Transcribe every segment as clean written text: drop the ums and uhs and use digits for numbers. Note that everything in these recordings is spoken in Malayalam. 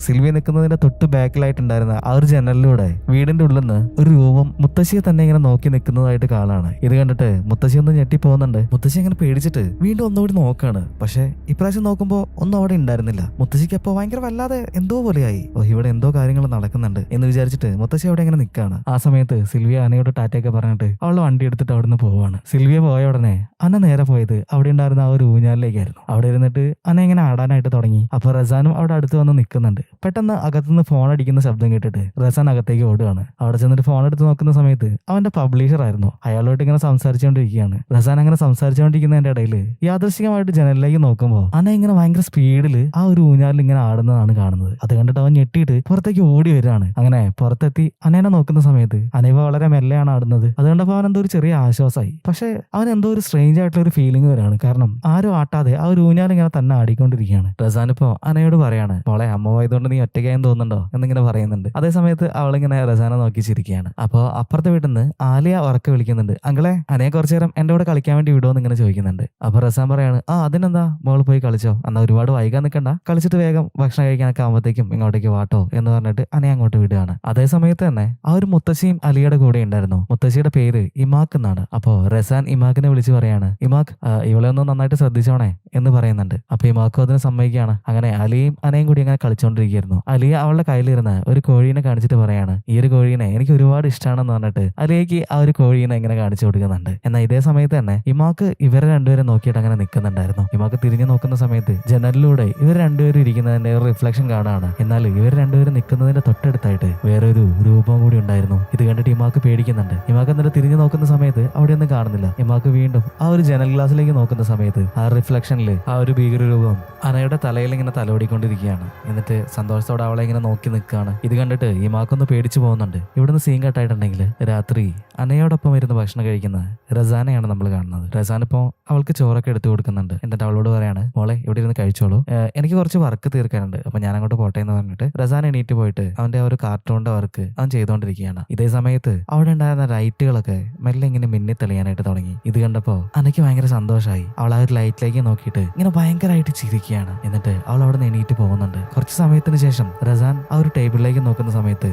സിൽവി നിൽക്കുന്നതിന്റെ തൊട്ട് ബാക്കിലായിട്ടുണ്ടായിരുന്ന ആ ഒരു ജനലിലൂടെ വീടിന്റെ ഉള്ളിൽ നിന്ന് ഒരു രൂപം മുത്തശ്ശിയെ തന്നെ ഇങ്ങനെ നോക്കി നിൽക്കുന്നതായിട്ട് കാണാണ്. ഇത് കണ്ടിട്ട് മുത്തശ്ശി ഒന്ന് ഞെട്ടി പോകുന്നുണ്ട്. മുത്തശ്ശി അങ്ങനെ പേടിച്ചിട്ട് വീണ്ടും ഒന്നുകൂടി നോക്കാണ്. പക്ഷെ ഇപ്രാവശ്യം നോക്കുമ്പോ ഒന്നും അവിടെ ഉണ്ടായിരുന്നില്ല. മുത്തശ്ശിക്ക് അപ്പൊ ഭയങ്കര വല്ലാതെ എന്തോ പോലെയായി. ഓ, ഇവിടെ എന്തോ കാര്യങ്ങൾ നടക്കുന്നുണ്ട് എന്ന് വിചാരിച്ചിട്ട് മുത്തശ്ശി അവിടെ ഇങ്ങനെ നിൽക്കാണ്. ആ സമയത്ത് സിൽവിയ അനയോട് ടാറ്റയൊക്കെ പറഞ്ഞിട്ട് അവള് വണ്ടി എടുത്തിട്ട് അവിടുന്ന് പോവാണ്. സിൽവിയ പോയ ഉടനെ അന നേരെ പോയത് അവിടെ ഉണ്ടായിരുന്ന ആ ഒരു ഊഞ്ഞാലിലേക്കായിരുന്നു. അവിടെ ഇരുന്നിട്ട് അന ഇങ്ങനെ ആടാനായിട്ട് തുടങ്ങി. അപ്പൊ റസാനും അവിടെ അടുത്ത് വന്ന് നിൽക്കുന്നുണ്ട്. പെട്ടെന്ന് അകത്തുനിന്ന് ഫോൺ അടിക്കുന്ന ശബ്ദം കേട്ടിട്ട് റസാൻ അകത്തേക്ക് ഓടുകയാണ്. അവിടെ ചെന്നിട്ട് ഫോൺ എടുത്ത് നോക്കുന്ന സമയത്ത് അവന്റെ പബ്ലിഷർ ആയിരുന്നു. അയാളോട്ട് ഇങ്ങനെ സംസാരിച്ചുകൊണ്ടിരിക്കുകയാണ്. റസാൻ അങ്ങനെ സംസാരിച്ചുകൊണ്ടിരിക്കുന്നതിന്റെ ഇടയിൽ യാദൃശ്ചികമായിട്ട് ജനലിലേക്ക് നോക്കുമ്പോൾ അന ഇങ്ങനെ ഭയങ്കര സ്പീഡിൽ ആ ഒരു ഊഞ്ഞാലിൽ ഇങ്ങനെ ആടുന്നതാണ് കാണുന്നത്. അത് കണ്ടിട്ട് അവൻ ഞെട്ടിയിട്ട് പുറത്തേക്ക് ഓടി വരികയാണ്. അങ്ങനെ പുറത്തെത്തി അനേനെ നോക്കുന്ന സമയത്ത് അനേവ വളരെ മെല്ലെയാണ് ആടുന്നത്. അതുകൊണ്ടപ്പോൾ അവൻ എന്തോ ഒരു ചെറിയ ആശ്വാസമായി. പക്ഷെ അവൻ എന്തോ ഒരു സ്ട്രേഞ്ച് ആയിട്ടുള്ള ഒരു ഫീലിംഗ് വരാണ്. കാരണം ആരും ആട്ടാതെ ആ ഒരു ഊഞ്ഞാൽ ഇങ്ങനെ തന്നെ ആടിക്കൊണ്ടിരിക്കുകയാണ്. റസാൻ ഇപ്പോ അനയോട് പറയാണ്, മോളെ അമ്മ പോയതുകൊണ്ട് നീ ഒറ്റയ്ക്കായെന്ന് തോന്നുന്നുണ്ടോ എന്നിങ്ങനെ പറയുന്നുണ്ട്. അതേസമയത്ത് അവളിങ്ങനെ റസാനെ നോക്കി ചിരിക്കുകയാണ്. അപ്പോ അപ്പുറത്തെ വീട്ടിൽ നിന്ന് ആലിയ ഉറക്കെ വിളിക്കുന്നുണ്ട്, അങ്കളെ അനയെ കുറച്ചു നേരം എന്റെ കൂടെ കളിക്കാൻ വേണ്ടി വിടുമെന്ന് ഇങ്ങനെ ചോദിക്കുന്നുണ്ട്. അപ്പൊ റസാൻ പറയാണ്, അതിനെന്താ മോള് പോയി കളിച്ചോ, എന്നാ ഒരുപാട് വൈകാൻ നിൽക്കണ്ട, കളിച്ചിട്ട് വേഗം ഭക്ഷണം കഴിക്കാനൊക്കെ ആകുമ്പോഴത്തേക്കും ഇങ്ങോട്ടേക്ക് വാട്ടോ എന്ന് പറഞ്ഞിട്ട് അനയെ അങ്ങോട്ട് വിടുകയാണ്. അതേ സമയത്ത് തന്നെ ആ ഒരു മുത്തശ്ശിയും അലിയുടെ കൂടെ ഉണ്ടായിരുന്നു. മുത്തശ്ശിയുടെ പേര് ഇമാക്ക് എന്നാണ്. അപ്പോ റസാൻ ഇമാക്കിനെ വിളിച്ച് പറയാണ്, ഇമാക്ക് ഇവളെ ഒന്ന് നന്നായിട്ട് ശ്രദ്ധിച്ചോണേ എന്ന് പറയുന്നുണ്ട്. അപ്പൊ ഇമാക്കും അതിന് സമ്മതിക്കുകയാണ്. അങ്ങനെ അലിയും അനയും കൂടി അങ്ങനെ കളിച്ചോണ്ടിരിക്കുകയായിരുന്നു. അലിയ അവളുടെ കയ്യിലിരുന്ന് ഒരു കോഴീനെ കാണിച്ചിട്ട് പറയാണ്, ഈ ഒരു കോഴീനെ എനിക്ക് ഒരുപാട് ഇഷ്ടമാണെന്ന് പറഞ്ഞിട്ട് അലിയക്ക് ആ ഒരു കോഴീനെ ഇങ്ങനെ കാണിച്ചു കൊടുക്കുന്നുണ്ട്. എന്നാൽ ഇതേ സമയത്ത് തന്നെ ഇമാക്ക് ഇവരെ രണ്ടുപേരെ നോക്കിയിട്ട് അങ്ങനെ നിൽക്കുന്നുണ്ടായിരുന്നു. ഇമാക്ക് തിരിഞ്ഞു നോക്കുന്ന സമയത്ത് ജനലിലൂടെ ഇവർ രണ്ടുപേരും ഇരിക്കുന്നതിന്റെ ഒരു റിഫ്ലക്ഷൻ കാണാണ്. എന്നാൽ ഇവർ രണ്ടുപേരും നിൽക്കുന്നതിന്റെ തൊട്ടടുത്തായിട്ട് വേറൊരു രൂപം കൂടി ഉണ്ടായിരുന്നു. ഇത് കണ്ടിട്ട് ഇമാക്ക് പേടിക്കുന്നുണ്ട്. ഇമാക്ക് എന്നിട്ട് തിരിഞ്ഞു നോക്കുന്ന സമയത്ത് അവിടെ ഒന്നും കാണുന്നില്ല. ഇമാക്ക് വീണ്ടും ആ ഒരു ജനൽ ഗ്ലാസിലേക്ക് നോക്കുന്ന സമയത്ത് ആ റിഫ്ലക്ഷനിൽ ആ ഒരു ഭീകര രൂപം അനയുടെ തലയിൽ ഇങ്ങനെ തലോടിക്കൊണ്ടിരിക്കുകയാണ്. എന്നിട്ട് സന്തോഷത്തോടെ അവളെ ഇങ്ങനെ നോക്കി നിൽക്കുകയാണ്. ഇത് കണ്ടിട്ട് ഇമാക്കൊന്ന് പേടിച്ചു പോകുന്നുണ്ട്. ഇവിടുന്ന് സീൻ കട്ടായിട്ടുണ്ടെങ്കിൽ രാത്രി അനയോടൊപ്പം ഇരുന്ന് ഭക്ഷണം കഴിക്കുന്ന റസാനെയാണ് നമ്മൾ കാണുന്നത്. റസാൻ ഇപ്പോൾ അവൾക്ക് ചോറൊക്കെ എടുത്തു കൊടുക്കുന്നുണ്ട്. എന്നിട്ട് അവളോട് പറയാണ്, മോളെ ഇവിടെ ഇരുന്ന് കഴിച്ചോളൂ, എനിക്ക് കുറച്ച് വർക്ക് തീർക്കാനുണ്ട്, അപ്പൊ ഞാൻ അങ്ങോട്ട് പോട്ടെ എന്ന് പറഞ്ഞിട്ട് റസാൻ എണീറ്റ് പോയിട്ട് അവന്റെ ഒരു കാർട്ടൂണിന്റെ വർക്ക് അവൻ ചെയ്തുകൊണ്ടിരിക്കുകയാണ്. ഇതേ സമയത്ത് അവിടെ ഉണ്ടായിരുന്ന ലൈറ്റുകളൊക്കെ മെല്ലെ ഇങ്ങനെ മിന്നി തെളിയാനായിട്ട് തുടങ്ങി. ഇത് കണ്ടപ്പോ അനക്ക് ഭയങ്കര സന്തോഷമായി. അവൾ ആ ഒരു ലൈറ്റിലേക്ക് നോക്കിയിട്ട് ഇങ്ങനെ ഭയങ്കരമായിട്ട് ചിരിക്കുകയാണ്. എന്നിട്ട് അവൾ അവിടെ നിന്ന് എണീറ്റ് പോകുന്നുണ്ട്. കുറച്ച് സമയത്തിന് ശേഷം റസാൻ ആ ഒരു ടേബിളിലേക്ക് നോക്കുന്ന സമയത്ത്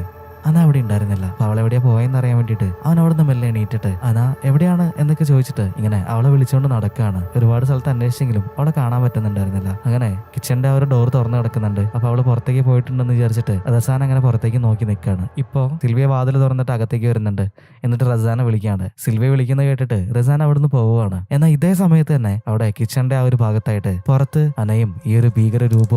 അന അവിടെ ഉണ്ടായിരുന്നില്ല. അപ്പൊ അവൾ എവിടെയാ പോയെന്ന് അറിയാൻ വേണ്ടിയിട്ട് അവൻ അവിടെ നിന്ന് മെല്ലെ എണീറ്റിട്ട് അന എവിടെയാണ് എന്നൊക്കെ ചോദിച്ചിട്ട് ഇങ്ങനെ അവളെ വിളിച്ചുകൊണ്ട് നടക്കുകയാണ്. ഒരുപാട് സ്ഥലത്ത് അന്വേഷിച്ചെങ്കിലും അവളെ കാണാൻ പറ്റുന്നുണ്ടായിരുന്നില്ല. അങ്ങനെ കിച്ചന്റെ ആ ഒരു ഡോർ തുറന്നു കിടക്കുന്നുണ്ട്. അപ്പൊ അവള് പുറത്തേക്ക് പോയിട്ടുണ്ടെന്ന് വിചാരിച്ചിട്ട് റസാൻ അങ്ങനെ പുറത്തേക്ക് നോക്കി നിൽക്കുകയാണ്. ഇപ്പോ സിൽവിയ വാതിൽ തുറന്നിട്ട് അകത്തേക്ക് വരുന്നുണ്ട്. എന്നിട്ട് റസാനെ വിളിക്കുകയാണ്. സിൽവിയ വിളിക്കുന്നത് കേട്ടിട്ട് റസാൻ അവിടുന്ന് പോവുകയാണ്. എന്നാൽ ഇതേ സമയത്ത് തന്നെ അവിടെ കിച്ചന്റെ ആ ഒരു ഭാഗത്തായിട്ട് പുറത്ത് അനയും ഈ ഒരു ഭീകര രൂപവും